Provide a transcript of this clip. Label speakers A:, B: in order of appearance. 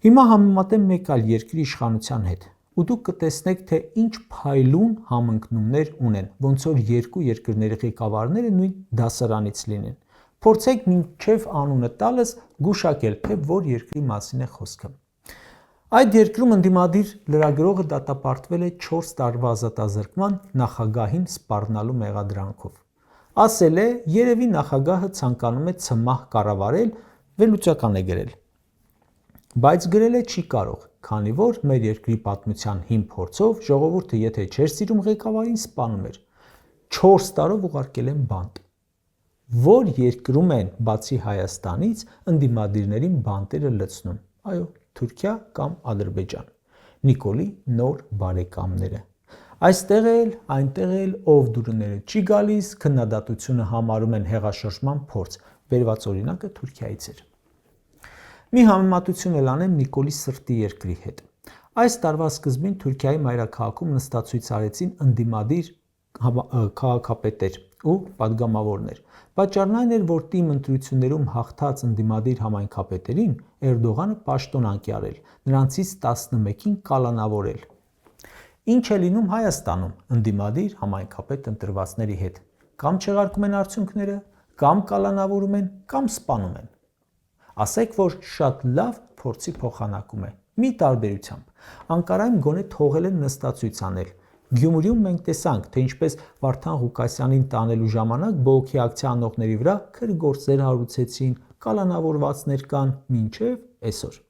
A: Հիմա համեմատեմ մեկ այլ երկրի իշխանության հետ, ու դուք կտեսնեք, թե ինչ փայլուն համընկնումներ ունեն, ոնց որ երկու երկրների ղեկավարները նույն դասարանից լինեն։ Փորձեք մինչև անունը տալս գուշակել, թե որ երկրի մասին է խոսքը։ Այդ երկրում ընդդիմադիր լրագրողը դատապարտվել է 4 տարվա ազատազրկման նախագահին սպառնալու մեղադրանքով։ Ասել է, երևի նախագահը ցանկանում է ցմահ կառավարել, վերլուծական է գրել։ Բայց գրել է չի կարող, քանի որ մեր երկրի պատմության հին փորձով ժողովուրդը եթե չէր սիրում ղեկավարին, սպանում էր։ 4 տարով ուղարկել են բանտ։ Որ երկրում են, բացի Հայաստանից, ընդդիմադիրներին բանտերը լցնում։ Այո, Թուրքիա կամ Ադրբեջան։ Նիկոլի նոր բարեկամները։ Այստեղ էլ, այնտեղ էլ, ով դուրները չի գալիս, քննադատությունը համարում են հեղաշրջման փորձ։ Վերված օրինակը Թուրքիայից էր։ Մի համեմատություն էլ անեմ Նիկոլի սրտի երկրի հետ։ Այս տարվա սկզբին Թուրքիայի մայրաքաղաքում նստացույց արեցին ընդդիմադիր քաղաքապետեր ու պատգամավորներ։ Պատճառն այն էր, որ ՏԻՄ ընտրություններում հաղթած ընդդիմադիր համայնքապետերին Էրդողանը պաշտոնանկ է արել, նրանցից 11-ին կալանավորել։ Ինչ է լինում Հայաստանում ընդդիմադիր համայնքապետ ընտրվածների հետ։ Կամ չեղարկում են արդյունքները, կամ կալանավորում են, կամ սպանում են։ Ասեք, որ շատ լավ փորձի փոխանակում է։ Մի տարբերությամբ։ Անկարայում գոնե թողել են նստածույց անել։ Գյումրիում մենք տեսանք, թե ինչպես Վարդան Ղուկասյանին տանելու ժամանակ բողոքի ակցիա անողների վրա քրգործեր հարուցեցին, կալանավորվածներ կան մինչև այսօր։